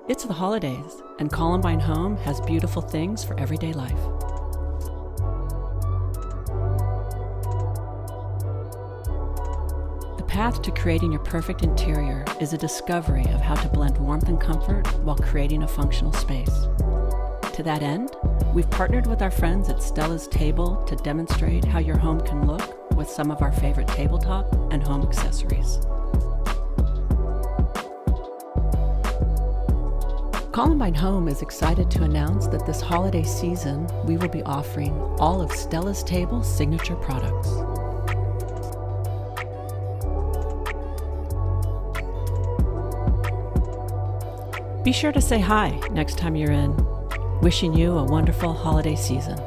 It's the holidays, and Columbine Home has beautiful things for everyday life. The path to creating your perfect interior is a discovery of how to blend warmth and comfort while creating a functional space. To that end, we've partnered with our friends at Stella's Table to demonstrate how your home can look with some of our favorite tabletop and home accessories. Columbine Home is excited to announce that this holiday season, we will be offering all of Stella's Table's signature products. Be sure to say hi next time you're in. Wishing you a wonderful holiday season.